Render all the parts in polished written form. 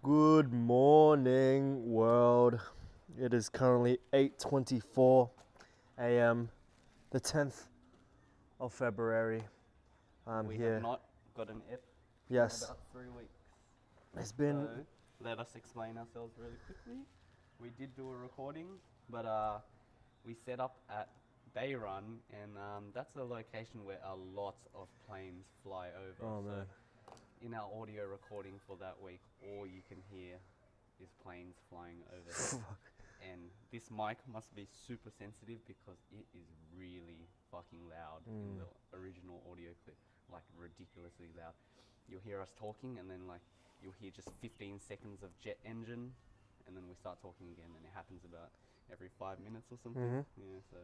Good morning, world. It is currently 8:24 a.m., the 10th of February. I'm we here. have not got an ep Yes, in about 3 weeks. it's been. So let us explain ourselves really quickly. We did do a recording, but we set up at Bay Run, and that's a location where a lot of planes fly over. Oh, so man. in our audio recording for that week, all you can hear is planes flying overhead. And this mic must be super sensitive because it is really fucking loud in the original audio clip, like ridiculously loud. You'll hear us talking, and then like you'll hear just 15 seconds of jet engine, and then we start talking again, and it happens about every 5 minutes or something. Yeah, so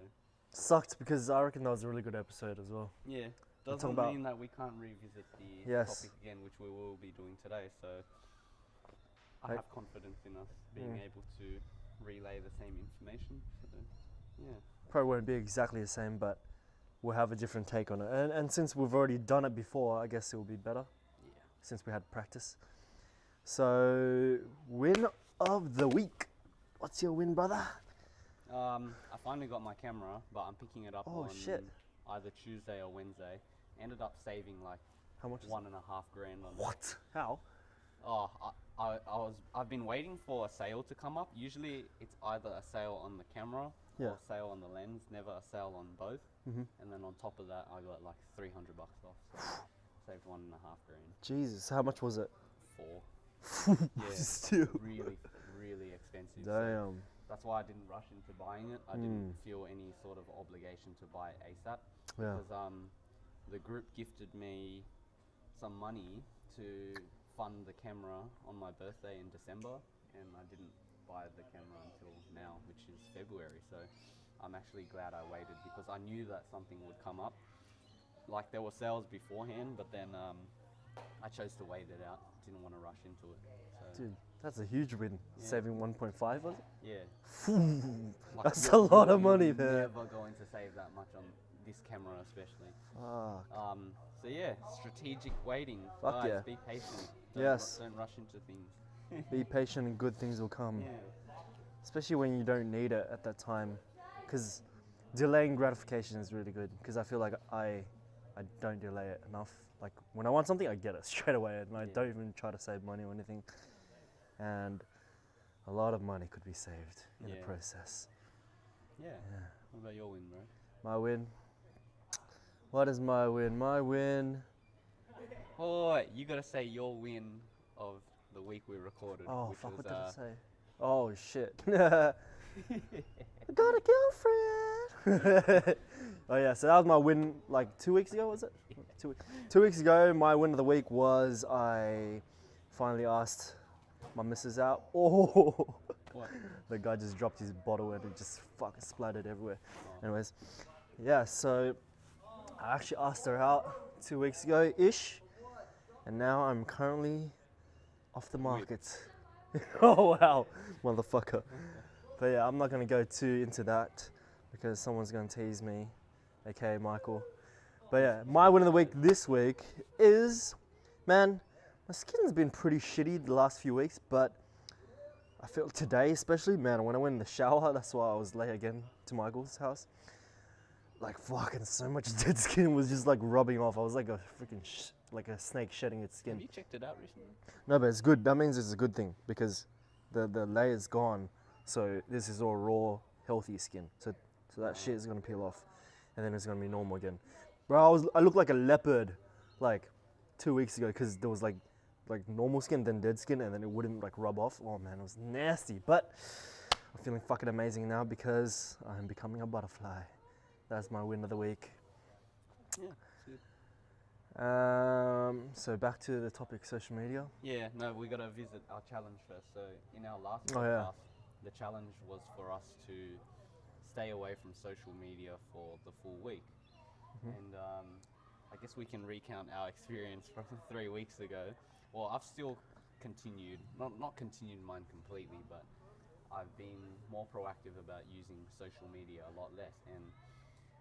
Sucked because I reckon that was a really good episode as well. yeah, We'll talk doesn't about- mean that we can't revisit the Yes. topic again, which we will be doing today. So I Like- have confidence in us being able to relay the same information. So yeah. Probably won't be exactly the same, but we'll have a different take on it. And since we've already done it before, I guess it will be better Yeah. since we had practice. So, win of the week. What's your win, brother? I finally got my camera, but I'm picking it up Oh, on shit. either Tuesday or Wednesday. Ended up saving like How much is it? $1.5 grand on it. What? How? Oh, I've been waiting for a sale to come up. Usually it's either a sale on the camera Yeah. or a sale on the lens, never a sale on both. Mm-hmm. And then on top of that, I got like $300 off. So saved $1.5 grand. Jesus, how much was it? 4. Yeah, Still. really, really expensive. So Damn. that's why I didn't rush into buying it. I didn't feel any sort of obligation to buy it ASAP. Yeah. Because the group gifted me some money to fund the camera on my birthday in December, and I didn't buy the camera until now, which is February. So I'm actually glad I waited because I knew that something would come up. Like there were sales beforehand, but then I chose to wait it out. Didn't want to rush into it. So Dude, that's a huge win. Yeah. Saving 1.5, was it? yeah. Like, That's you're- a lot of you're money there. Never going to save that much on this camera, especially. Fuck. So yeah, strategic waiting. Fuck Guys, yeah. be patient. Don't Yes. Don't rush into things. Be patient and good things will come. Yeah. Especially when you don't need it at that time. Because delaying gratification is really good. Because I feel like I don't delay it enough. Like when I want something, I get it straight away. And I Yeah. don't even try to save money or anything. And a lot of money could be saved in the Yeah. process. Yeah. What about your win, bro? My win. What is my win? My win. Oh, you gotta say your win of the week we recorded. Oh, which fuck, was, what did I say? Oh, shit. I got a girlfriend. Oh, yeah, so that was my win like 2 weeks ago, was it? 2 weeks ago, my win of the week was I finally asked my missus out. Oh, What? the guy just dropped his bottle and it just fucking splattered everywhere. Anyways, yeah, so I actually asked her out 2 weeks ago-ish, and now I'm currently off the market. Oh, wow, motherfucker. But yeah, I'm not going to go too into that because someone's going to tease me, aka Michael. But yeah, my win of the week this week is, man, my skin's been pretty shitty the last few weeks, but I feel today especially, man, when I went in the shower, that's why I was late again to Michael's house. Like fucking so much dead skin was just like rubbing off. I was like a freaking like a snake shedding its skin. Have you checked it out recently? No, but it's good. That means it's a good thing because the layer's gone. So this is all raw, healthy skin. So that shit is gonna peel off, and then it's gonna be normal again. Bro, I looked like a leopard, like 2 weeks ago because there was like normal skin, then dead skin, and then it wouldn't like rub off. Oh man, it was nasty. But I'm feeling fucking amazing now because I'm becoming a butterfly. That's my win of the week. Yeah, it's good. So back to the topic, social media. Yeah, no, we gotta visit our challenge first. So in our last Oh, podcast, yeah. the challenge was for us to stay away from social media for the full week. And I guess we can recount our experience from 3 weeks ago. Well, I've still continued, not continued mine completely, but I've been more proactive about using social media a lot less. And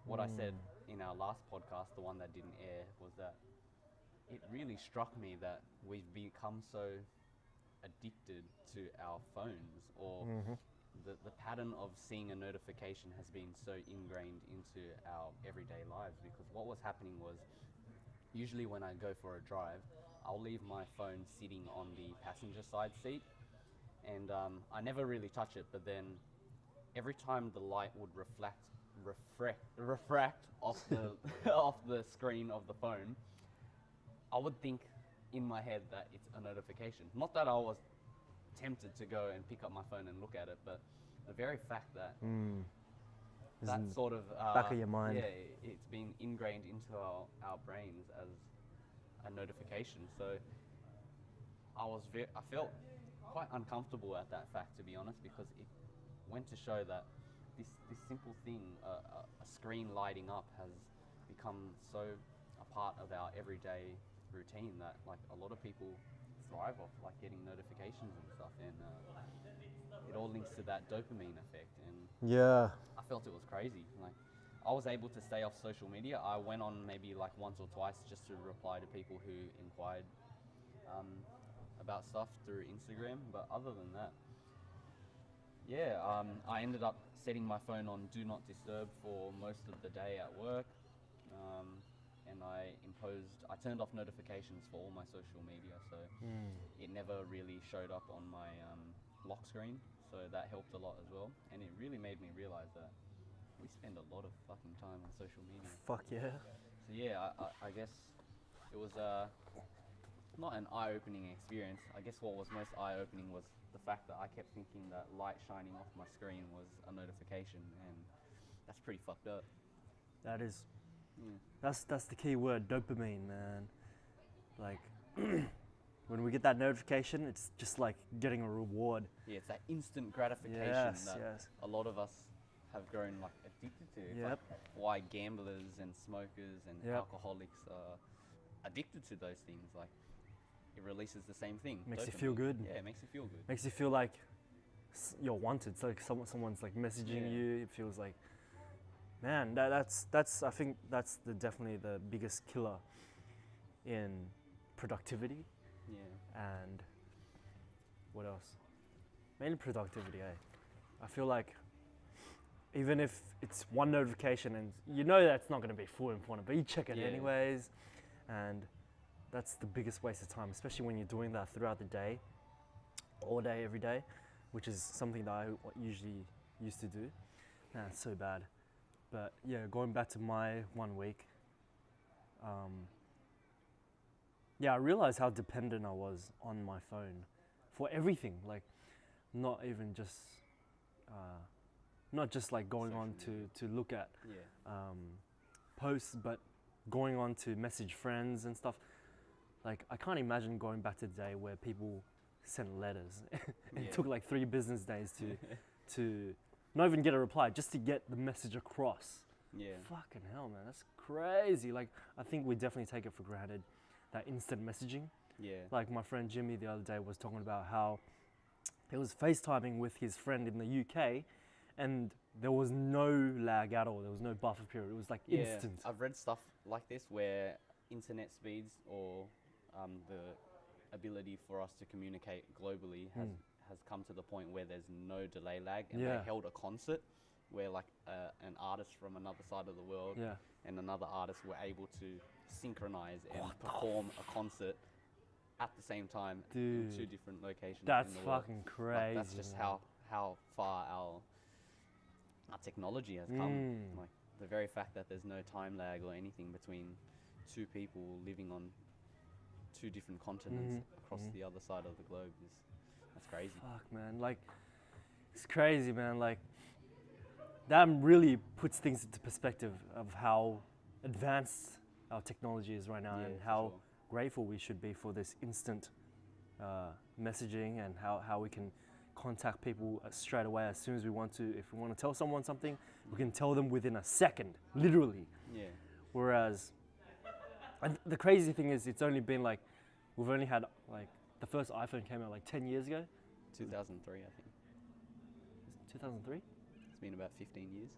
what I said in our last podcast, the one that didn't air, was that it really struck me that we've become so addicted to our phones, or the pattern of seeing a notification has been so ingrained into our everyday lives. Because what was happening was, usually when I go for a drive, I'll leave my phone sitting on the passenger side seat, and I never really touch it, but then every time the light would refract off the off the screen of the phone, I would think in my head that it's a notification. Not that I was tempted to go and pick up my phone and look at it, but the very fact that that sort of back of your mind. yeah, it's been ingrained into our brains as a notification. So I felt quite uncomfortable at that fact, to be honest, because it went to show that this simple thing, a screen lighting up, has become so a part of our everyday routine that like a lot of people thrive off like getting notifications and stuff, and it all links to that dopamine effect. And Yeah. I felt it was crazy. Like, I was able to stay off social media. I went on maybe like once or twice just to reply to people who inquired about stuff through Instagram, but other than that, yeah, I ended up setting my phone on Do Not Disturb for most of the day at work, and I turned off notifications for all my social media, so it never really showed up on my lock screen, so that helped a lot as well. And it really made me realize that we spend a lot of fucking time on social media. Fuck yeah. So yeah, I guess it was not an eye-opening experience. I guess what was most eye-opening was the fact that I kept thinking that light shining off my screen was a notification, and that's pretty fucked up. That is. Yeah. That's the key word, dopamine, man. Like when we get that notification, it's just like getting a reward. Yeah, it's that instant gratification that a lot of us have grown like addicted to. It's like why gamblers and smokers and alcoholics are addicted to those things. Like, it releases the same thing. Makes dopamine. you feel good. Yeah, it makes you feel good. Makes you feel like you're wanted. It's like someone's like messaging you. It feels like, man, that's I think that's definitely the biggest killer in productivity. Yeah. And what else? Mainly productivity, I feel like even if it's one notification and you know that's not going to be full important, but you check it anyways, and that's the biggest waste of time, especially when you're doing that throughout the day, all day, every day, which is something that I usually used to do. Man, it's so bad. But yeah, going back to my 1 week, I realized how dependent I was on my phone for everything. Like, not even just, not just like going on to look at posts, but going on to message friends and stuff. Like, I can't imagine going back to the day where people sent letters. It took like 3 business days to not even get a reply, just to get the message across. Yeah. Fucking hell, man, that's crazy. Like, I think we definitely take it for granted, that instant messaging. Yeah. Like, my friend Jimmy the other day was talking about how he was FaceTiming with his friend in the UK, and there was no lag at all. There was no buffer period. It was like instant. I've read stuff like this where internet speeds or the ability for us to communicate globally has come to the point where there's no delay lag, and they held a concert where like an artist from another side of the world and another artist were able to synchronize and perform a concert at the same time in 2 different locations. That's in the world. fucking crazy. Like, that's just how far our technology has come. Like, the very fact that there's no time lag or anything between 2 people living on 2 different continents across the other side of the globe that's crazy. Fuck, man. Like, it's crazy, man. Like, that really puts things into perspective of how advanced our technology is right now, and how grateful we should be for this instant messaging, and how we can contact people straight away as soon as we want to. If we want to tell someone something, we can tell them within a second, literally. Yeah. Whereas, and the crazy thing is, it's only been like, we've only had like, the first iPhone came out like 10 years ago. 2003, I think. 2003? It's been about 15 years.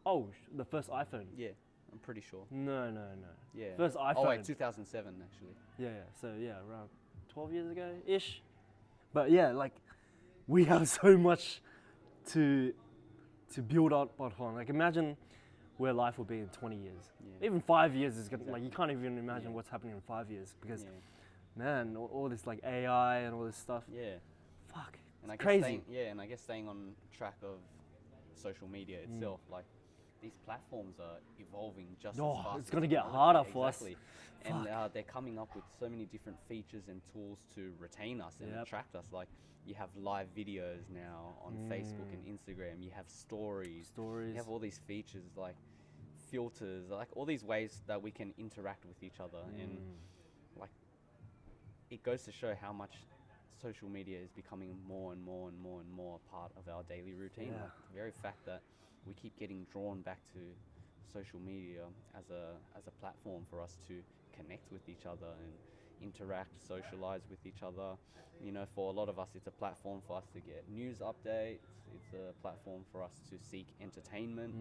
Oh, the first iPhone? Yeah, I'm pretty sure. No. Yeah. First iPhone. Oh wait, 2007 actually. Yeah, so yeah, around 12 years ago ish. But yeah, like we have so much to build up upon. Like imagine where life will be in 20 years. Yeah. Even 5 years is gonna, Exactly. like you can't even imagine Yeah. what's happening in 5 years because Yeah. man, all this like AI and all this stuff. Yeah. Fuck, And it's I crazy. guess and I guess staying on track of social media itself, like these platforms are evolving just Oh, as fast. it's as gonna get technology. harder for us. Exactly. And they're coming up with so many different features and tools to retain us and Yep. attract us. Like you have live videos now on Facebook and Instagram. You have stories. Stories. You have all these features like filters, like all these ways that we can interact with each other. And like it goes to show how much social media is becoming more and more and more and more a part of our daily routine. Yeah. Like the very fact that we keep getting drawn back to social media as a platform for us to connect with each other and interact, socialize with each other. You know, for a lot of us, it's a platform for us to get news updates. It's a platform for us to seek entertainment.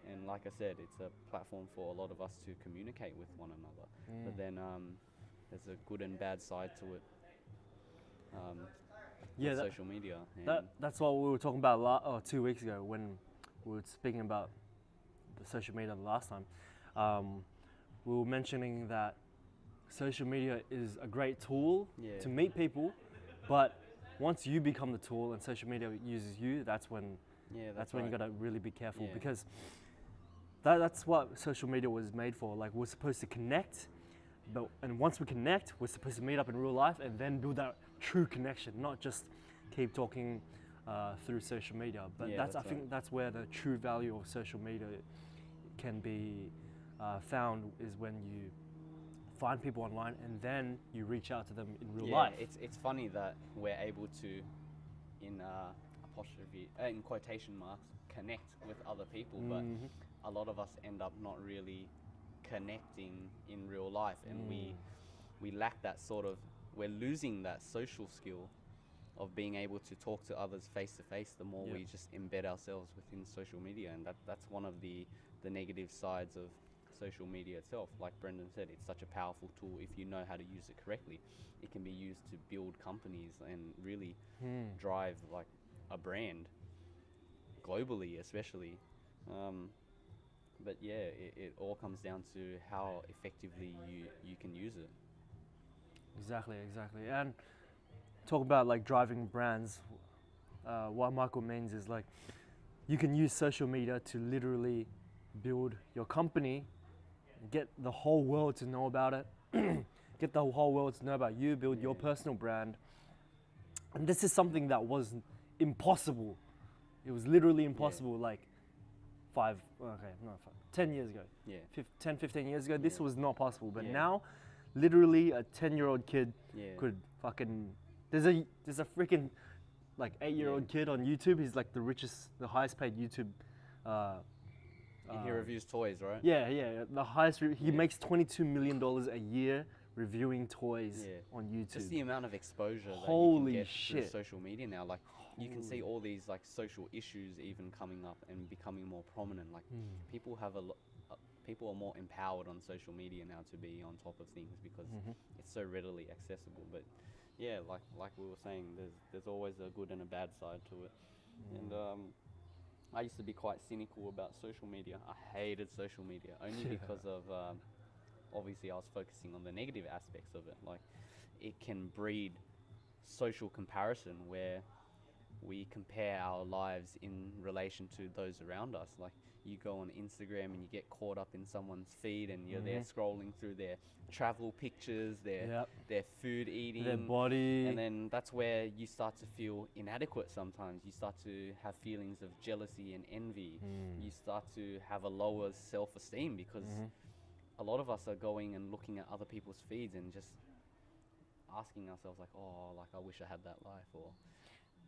And like I said, it's a platform for a lot of us to communicate with one another. But then there's a good and bad side to it. Yeah, that- social media. And That's what we were talking about 2 weeks ago when we were speaking about the social media the last time. We were mentioning that social media is a great tool Yeah. to meet people, but once you become the tool and social media uses you, that's when that's when you right. gotta really be careful Yeah. because that's what social media was made for. Like we're supposed to connect, and once we connect, we're supposed to meet up in real life and then build that true connection, not just keep talking through social media. But Yeah, I that's think right. that's where the true value of social media can be found is when you find people online and then you reach out to them in real life. It's funny that we're able to, in apostrophe, in quotation marks, connect with other people, but a lot of us end up not really connecting in real life, and we lack that sort of, we're losing that social skill of being able to talk to others face to face the more Yep. we just embed ourselves within social media, and that's one of the negative sides of social media itself. Like Brendan said, it's such a powerful tool if you know how to use it correctly. It can be used to build companies and really drive like a brand globally, especially. But yeah, it all comes down to how effectively you can use it. Exactly. And talk about like driving brands. What Michael means is like you can use social media to literally build your company, get the whole world to know about it, get the whole world to know about you, build your personal brand. And this is something that was impossible. It was literally impossible like 10 years ago. Yeah. 10, 15 years ago, this Yeah. was not possible. But Yeah. now, literally a 10-year-old kid Yeah. could fucking, there's a freaking like 8-year-old kid on YouTube. He's like the highest paid YouTube. And he reviews toys, right? Yeah, the highest. He Yeah. makes $22 million a year reviewing toys Yeah. on YouTube. Just the amount of exposure Holy that you can get through shit. social media now. Like you can see all these like social issues even coming up and becoming more prominent. Like people have people are more empowered on social media now to be on top of things because it's so readily accessible. But yeah, like we were saying, there's always a good and a bad side to it. And I used to be quite cynical about social media. I hated social media only because of obviously I was focusing on the negative aspects of it. Like it can breed social comparison where we compare our lives in relation to those around us. Like you go on Instagram and you get caught up in someone's feed and you're there scrolling through their travel pictures, their food eating, Their body. and then that's where you start to feel inadequate sometimes. You start to have feelings of jealousy and envy. You start to have a lower self-esteem because a lot of us are going and looking at other people's feeds and just asking ourselves like, oh, like I wish I had that life, or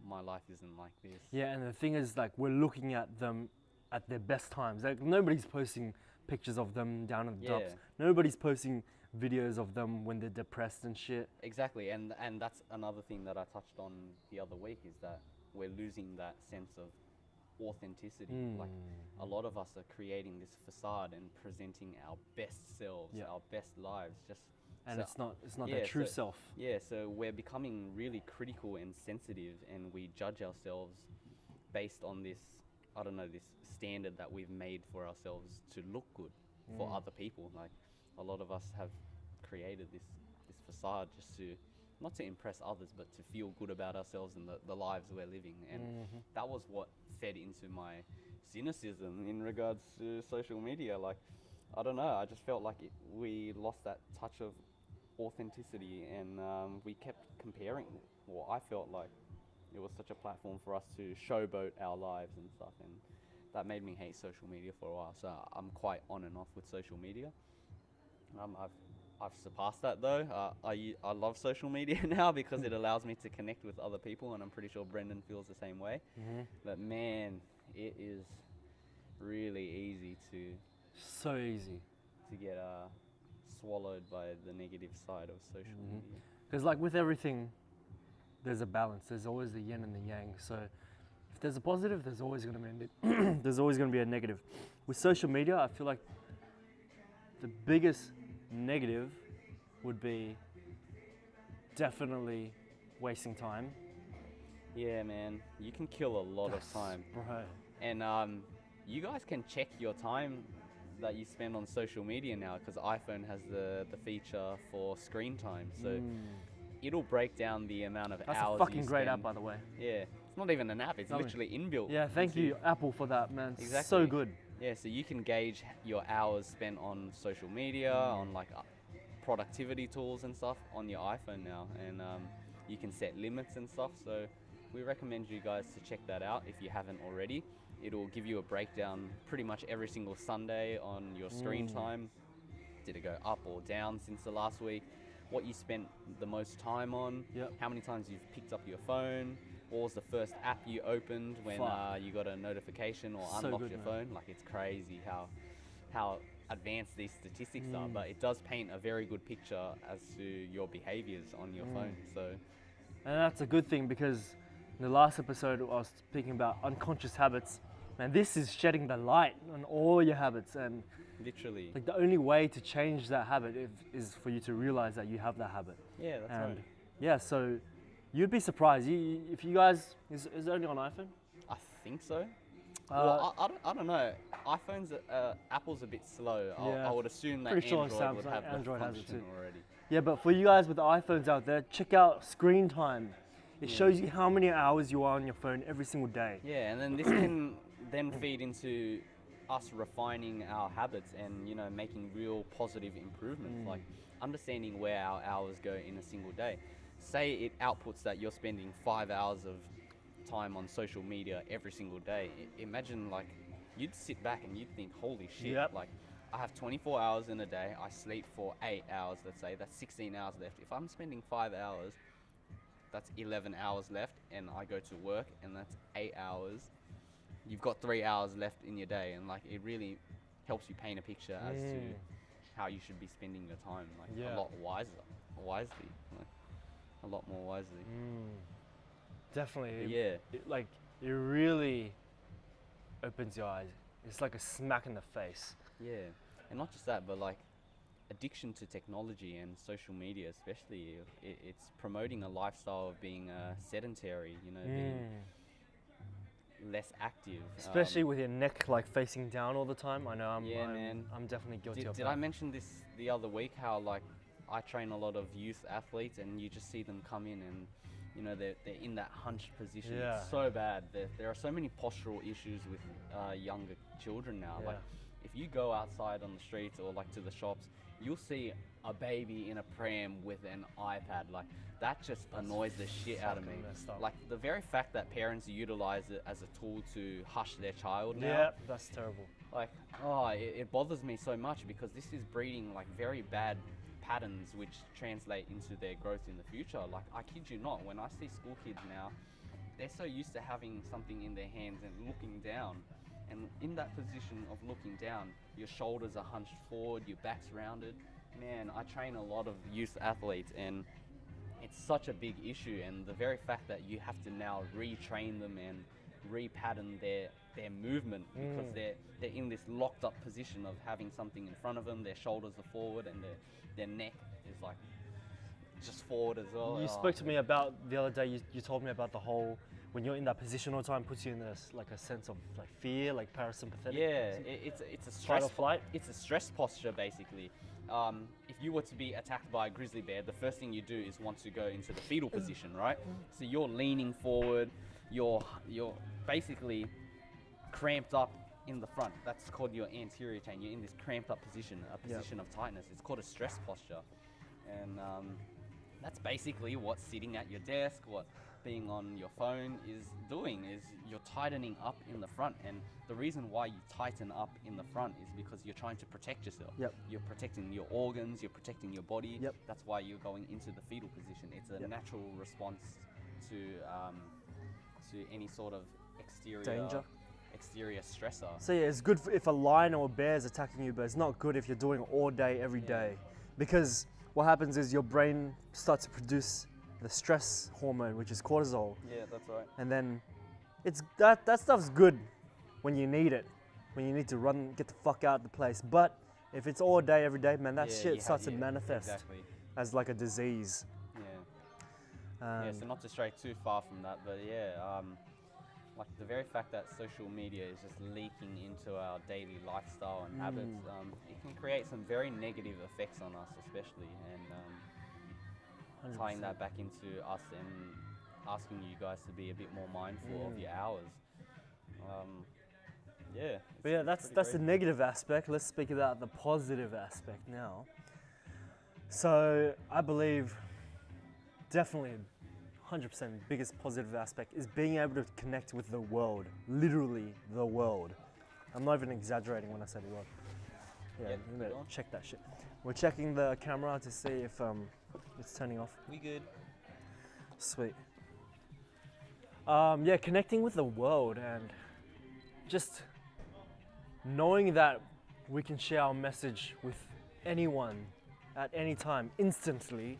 my life isn't like this. Yeah, and the thing is, like, we're looking at them at their best times. Like, nobody's posting pictures of them down in the dumps. Nobody's posting videos of them when they're depressed and shit. Exactly, and that's another thing that I touched on the other week is that we're losing that sense of authenticity. Like a lot of us are creating this facade and presenting our best selves, our best lives, just and So- it's not yeah, their true so- self. Yeah, so we're becoming really critical and sensitive, and we judge ourselves based on this, I don't know, this standard that we've made for ourselves to look good for other people. Like, a lot of us have created this facade just to, not to impress others, but to feel good about ourselves and the lives we're living. And that was what fed into my cynicism in regards to social media. Like, I don't know, I just felt like we lost that touch of authenticity, and we kept comparing. Well, I felt like it was such a platform for us to showboat our lives and stuff, and that made me hate social media for a while. So I'm quite on and off with social media. I've surpassed that though. I love social media now because it allows me to connect with other people, and I'm pretty sure Brendan feels the same way. But man, it is really easy So easy. to get swallowed by the negative side of social media. Because like with everything, there's a balance. There's always the yin and the yang. So if there's a positive, there's always going to be there's always going to be a negative. With social media, I feel like the biggest negative would be definitely wasting time. Yeah, man, you can kill a lot of time. Bro. And you guys can check your time that you spend on social media now, because iPhone has the feature for screen time. So it'll break down the amount of That's hours a fucking you great spend. app, by the way. Yeah, it's not even an app, it's Lovely. literally inbuilt. Yeah, thank into- you, Apple, for that, man. Exactly. So good. Yeah, so you can gauge your hours spent on social media, on like productivity tools and stuff on your iPhone now, and you can set limits and stuff. So we recommend you guys to check that out if you haven't already. It'll give you a breakdown pretty much every single Sunday on your screen time. Did it go up or down since the last week? What you spent the most time on? Yep. How many times you've picked up your phone? What was the first app you opened when Fuck. you got a notification or So unlocked good, your man. phone? Like, it's crazy how advanced these statistics are, but it does paint a very good picture as to your behaviors on your phone. So And that's a good thing, because in the last episode I was speaking about unconscious habits. Man, this is shedding the light on all your habits, and literally, like the only way to change that habit is for you to realize that you have that habit. yeah, that's And right. yeah, so you'd be surprised. If you guys, is it only on iPhone? I think so. Well, I don't know. iPhones, Apple's a bit slow. Yeah, I would assume that pretty sure Android would Samsung- have Android the has it function too. already. Yeah, but for you guys with the iPhones out there, check out screen time. It shows you how many hours you are on your phone every single day. Yeah, and then this can then feed into us refining our habits and, you know, making real positive improvements, like understanding where our hours go in a single day. Say it outputs that you're spending 5 hours of time on social media every single day. Imagine, like, you'd sit back and you'd think, holy shit, Yep. like, I have 24 hours in a day, I sleep for 8 hours, let's say, that's 16 hours left. If I'm spending 5 hours, that's 11 hours left, and I go to work, and that's 8 hours. You've got 3 hours left in your day, and like, it really helps you paint a picture as to how you should be spending your time, like Yeah. a lot wisely, like, a lot more wisely. Definitely. But yeah, It really opens your eyes. It's like a smack in the face. yeah, and not just that, but like, addiction to technology and social media, especially, it's promoting a lifestyle of being sedentary, you know, being less active. Especially with your neck like facing down all the time. I know Yeah, man. I'm definitely guilty of Did that. I mention this the other week, how like I train a lot of youth athletes, and you just see them come in and, you know, they're in that hunched position. Yeah. It's so bad. There are so many postural issues with younger children now. Yeah. Like, if you go outside on the streets or like to the shops, you'll see a baby in a pram with an iPad. Like, that just annoys the shit out of me. fucking messed up. Like, the very fact that parents utilize it as a tool to hush their child now. Yeah, that's terrible. Like, it bothers me so much, because this is breeding like very bad patterns which translate into their growth in the future. Like, I kid you not, when I see school kids now, they're so used to having something in their hands and looking down. And in that position of looking down, your shoulders are hunched forward, your back's rounded. Man, I train a lot of youth athletes, and it's such a big issue. And the very fact that you have to now retrain them and repattern their movement, because they're in this locked up position of having something in front of them, their shoulders are forward, and their neck is like just forward as well. You spoke to me about the other day. You told me about the whole when you're in that position all the time puts you in this like a sense of like fear, like parasympathetic. Yeah, it's a Fight stress or flight. It's a stress posture basically. If you were to be attacked by a grizzly bear, the first thing you do is want to go into the fetal position, right? So you're leaning forward. You're basically cramped up in the front. That's called your anterior chain. You're in this cramped up position, a position of tightness. It's called a stress posture, and that's basically what sitting at your desk, what being on your phone is doing, is you're tightening up in the front. And the reason why you tighten up in the front is because you're trying to protect yourself. You're protecting your organs, you're protecting your body. That's why you're going into the fetal position. It's a natural response to any sort of exterior stressor. So yeah, it's good if a lion or a bear is attacking you, but it's not good if you're doing it all day, every day, because what happens is your brain starts to produce the stress hormone, which is cortisol. Yeah, that's right. And then it's that stuff's good when you need it, when you need to run, get the fuck out of the place. But if it's all day, every day, man, that shit starts to manifest as like a disease. So not to stray too far from that, but like the very fact that social media is just leaking into our daily lifestyle and habits, it can create some very negative effects on us, especially, and tying that back into us and asking you guys to be a bit more mindful of your hours. But yeah, that's the negative aspect. Let's speak about the positive aspect now. So I believe definitely 100% biggest positive aspect is being able to connect with the world, literally the world. I'm not even exaggerating when I say the world. You better check that shit. We're checking the camera to see if it's turning off. We good. Sweet. Connecting with the world and just knowing that we can share our message with anyone at any time instantly.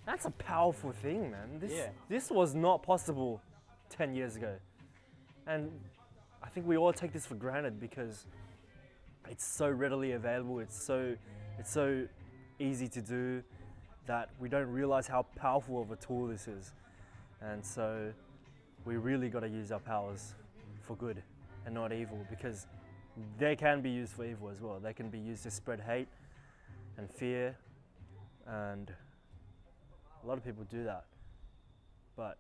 That's a powerful thing, man. This was not possible 10 years ago. And I think we all take this for granted because it's so readily available, it's so easy to do that we don't realize how powerful of a tool this is. And so we really got to use our powers for good and not evil, because they can be used for evil as well. They can be used to spread hate and fear, and a lot of people do that. But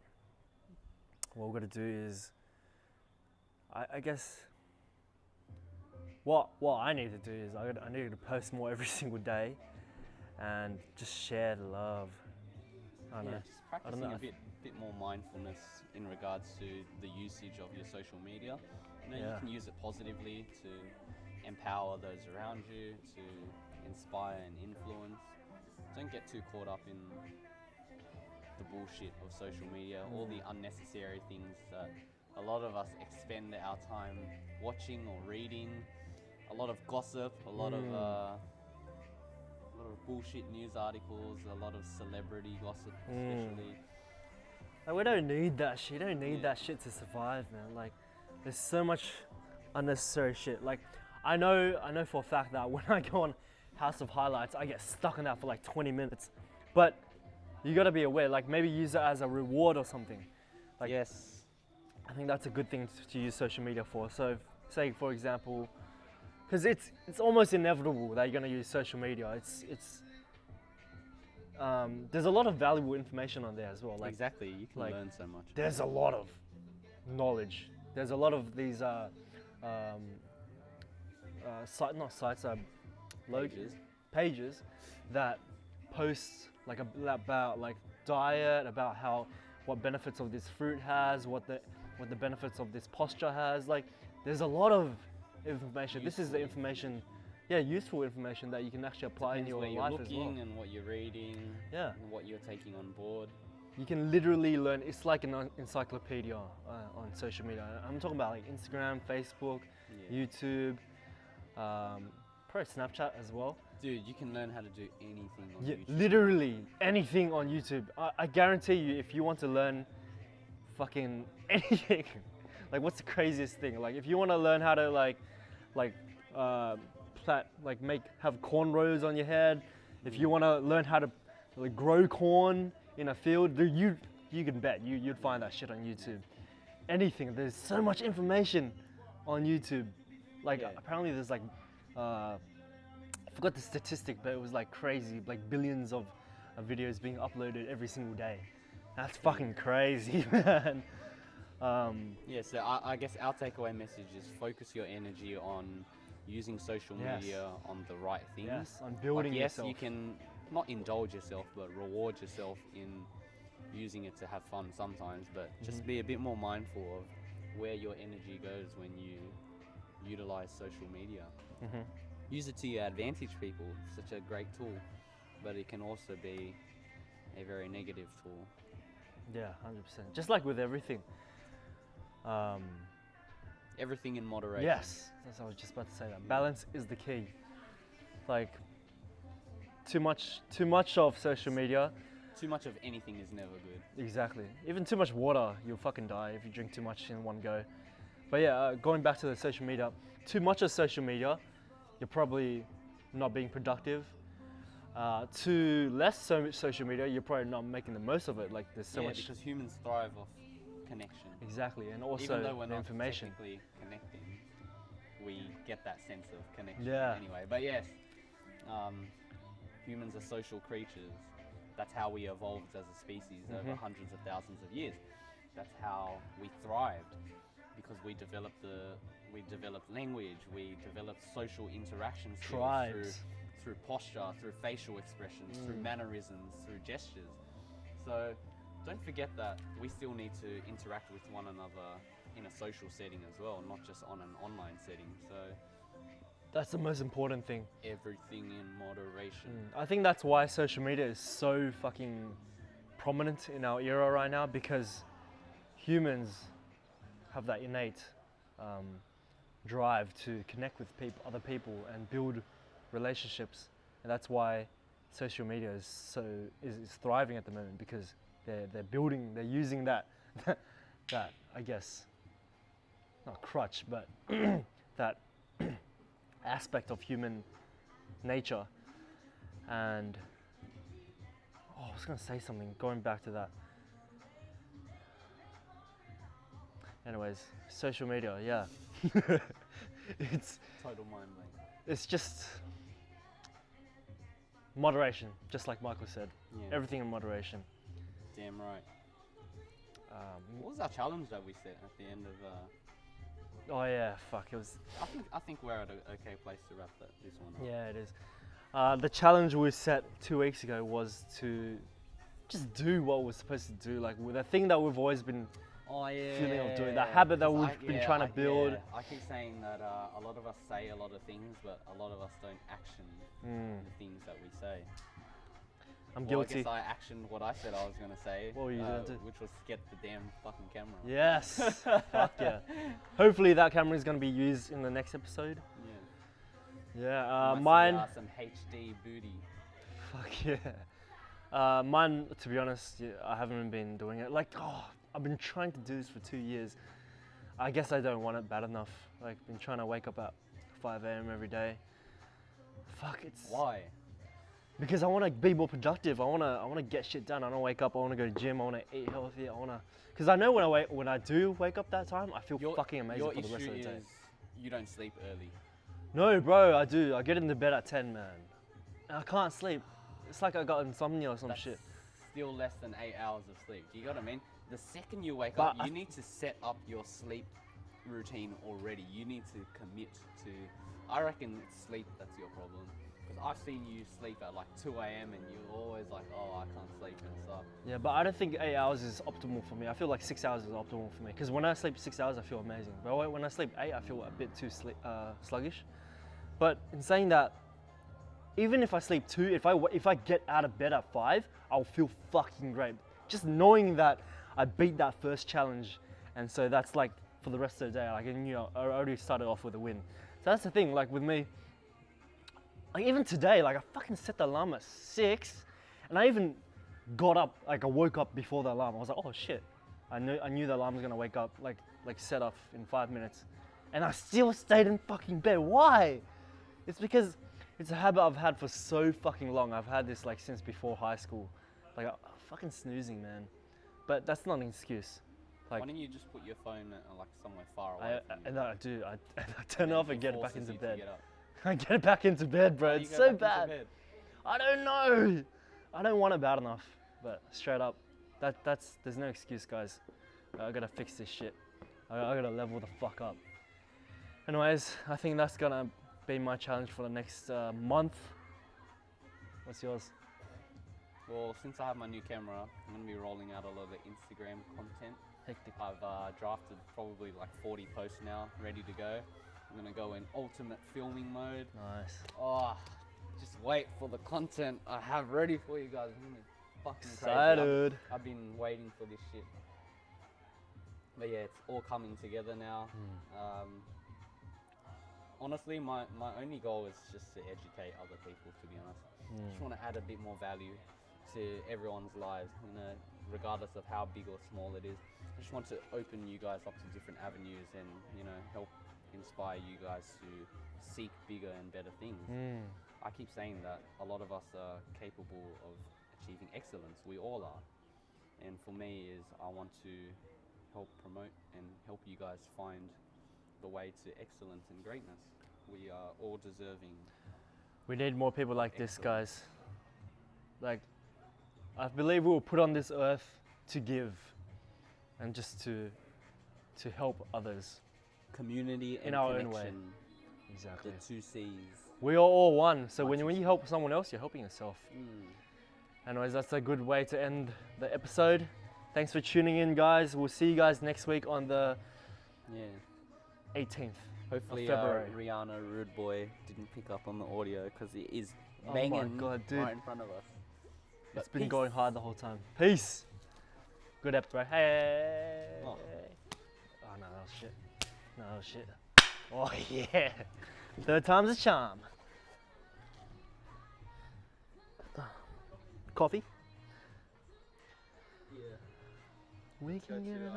what we've got to do is, I guess, what I need to do is I need to post more every single day and just share the love. I don't know. Just practicing a bit more mindfulness in regards to the usage of your social media. You can use it positively to empower those around you, to inspire and influence. Don't get too caught up in the bullshit of social media, all the unnecessary things that a lot of us expend our time watching or reading. A lot of gossip, a lot of bullshit news articles, a lot of celebrity gossip, especially. Like, we don't need that shit. You don't need that shit to survive, man. Like, there's so much unnecessary shit. Like, I know for a fact that when I go on House of Highlights, I get stuck on that for like 20 minutes. But you gotta be aware, like maybe use it as a reward or something. Like, yes. I think that's a good thing to use social media for. So, say for example, because it's almost inevitable that you're gonna use social media. There's a lot of valuable information on there as well. Like, exactly, you can learn so much. There's a lot of knowledge. There's a lot of these pages that post like about like diet, about what benefits of this fruit has, what the benefits of this posture has. Like, there's a lot of information. This is the information, useful information that you can actually apply in your life as well. Depends where you're looking and what you're reading, and what you're taking on board. You can literally learn. It's like an encyclopedia on social media. I'm talking about like Instagram, Facebook, YouTube, probably Snapchat as well. Dude, you can learn how to do anything on YouTube. Literally anything on YouTube. I guarantee you, if you want to learn fucking anything, like what's the craziest thing? Like if you want to learn how to have cornrows on your head, If you want to learn how to like, grow corn in a field, you can bet you'd find that shit on YouTube. Anything. There's so much information on YouTube. Like Yeah. apparently there's like I forgot the statistic, but it was like crazy, like billions of videos being uploaded every single day. That's fucking crazy, man. Yeah, so I guess our takeaway message is focus your energy on using social Yes. media on the right things. Yes, on building like, yes, yourself. you can not indulge yourself, but reward yourself in using it to have fun sometimes. But just be a bit more mindful of where your energy goes when you utilize social media. Use it to your advantage, people. It's such a great tool, but it can also be a very negative tool. Yeah, 100%. Just like with everything. Everything in moderation. Yes, that's what I was just about to say. That balance is the key. Like too much of social media. Too much of anything is never good. Exactly. Even too much water, you'll fucking die if you drink too much in one go. But yeah, going back to the social media, too much of social media, you're probably not being productive. Too less social media, you're probably not making the most of it. Like there's so much. Because humans thrive off connection. Exactly, and also Even though we're the not information. technically connecting, we get that sense of connection Yeah. anyway. But yes, humans are social creatures. That's how we evolved as a species over hundreds of thousands of years. That's how we thrived, because we developed language, we developed social interaction skills Tribes. through posture, through facial expressions, through mannerisms, through gestures. So don't forget that we still need to interact with one another in a social setting as well, not just on an online setting. So That's the most important thing. everything in moderation. I think that's why social media is so fucking prominent in our era right now, because humans have that innate drive to connect with other people and build relationships, and that's why social media is thriving at the moment, because they're using that that I guess not crutch, but that aspect of human nature. And I was gonna say something going back to that. Anyways, social media, yeah. it's Total mind blank. it's just moderation, just like Michael said. Yeah. Everything in moderation. Damn right. What was our challenge that we set at the end of? Oh yeah, fuck, it was. I think we're at an okay place to wrap this one up. Yeah, it is. The challenge we set 2 weeks ago was to just do what we're supposed to do, like with the thing that we've always been Oh yeah. feeling of doing, that habit that 'Cause we've been trying to build. I keep saying that a lot of us say a lot of things, but a lot of us don't action the things that we say. I'm Well, guilty. I guess I actioned what I said I was gonna say. What were you gonna do? Which was get the damn fucking camera. Yes. Fuck yeah. Hopefully that camera is gonna be used in the next episode. Yeah. Yeah. Must see, Mine. some HD booty. Fuck yeah. Mine, to be honest, yeah, I haven't been doing it. Like, I've been trying to do this for 2 years. I guess I don't want it bad enough. Like, been trying to wake up at 5 a.m. every day. Fuck, it's Why? because I want to be more productive. I want to get shit done. I want to wake up. I want to go to gym. I want to eat healthy. Because I know when I do wake up that time, I feel fucking amazing your for the rest of issue the day. is you don't sleep early. No, bro, I do. I get into bed at 10, man. And I can't sleep. It's like I got insomnia or some That's shit. still less than 8 hours of sleep. Do you get what I mean? The second you wake But up, you need to set up your sleep routine already. You need to commit to. I reckon it's sleep that's your problem. Because I've seen you sleep at like 2 a.m. and you're always like, oh, I can't sleep and stuff. Yeah, but I don't think 8 hours is optimal for me. I feel like 6 hours is optimal for me. Because when I sleep 6 hours, I feel amazing. But when I sleep 8, I feel a bit too sluggish. But in saying that, even if I sleep 2, if I get out of bed at 5, I'll feel fucking great. Just knowing that I beat that first challenge, and so that's like for the rest of the day. Like, and, you know, I already started off with a win. So that's the thing. Like with me, like even today, like I fucking set the alarm at 6, and I even got up. Like I woke up before the alarm. I was like, oh shit, I knew the alarm was gonna wake up like set off in 5 minutes, and I still stayed in fucking bed. Why? It's because It's a habit I've had for so fucking long. I've had this like since before high school. Like I'm fucking snoozing, man. But that's not an excuse. Like Why don't you just put your phone like somewhere far away from you? and I do. I turn it And off and get forces back into you to bed. get up. I get back into bed, bro. Why do It's you go so back into bad. bed? I don't know. I don't want it bad enough. But straight up, there's no excuse, guys. I gotta fix this shit. I gotta level the fuck up. Anyways, I think that's gonna be my challenge for the next month. What's yours? Well, since I have my new camera, I'm going to be rolling out a lot of Instagram content. Hectic. I've drafted probably like 40 posts now, ready to go. I'm going to go in ultimate filming mode. Nice. Oh, just wait for the content I have ready for you guys. It's fucking Excited. crazy. I've been waiting for this shit. But yeah, it's all coming together now. Honestly, my only goal is just to educate other people, to be honest. I just want to add a bit more value to everyone's lives, you know, regardless of how big or small it is. I just want to open you guys up to different avenues and, you know, help inspire you guys to seek bigger and better things. I keep saying that a lot of us are capable of achieving excellence. We all are. And for me is I want to help promote and help you guys find the way to excellence and greatness. We are all deserving. We need more people like this, guys. Like, I believe we were put on this earth to give and just to help others. Community and in our connection. own way. Exactly. The two C's. We are all one. So Much when you help someone else, you're helping yourself. Anyways, that's a good way to end the episode. Thanks for tuning in, guys. We'll see you guys next week on the 18th. Hopefully February. Rihanna Rude Boy didn't pick up on the audio because it is Oh banging my God, dude. right in front of us. It's But been peace. going hard the whole time. Peace. Good episode, bro. Hey. Oh. Oh no, that was shit. No, that was shit. Oh yeah. Third time's a charm. Coffee? Yeah. We can get it on.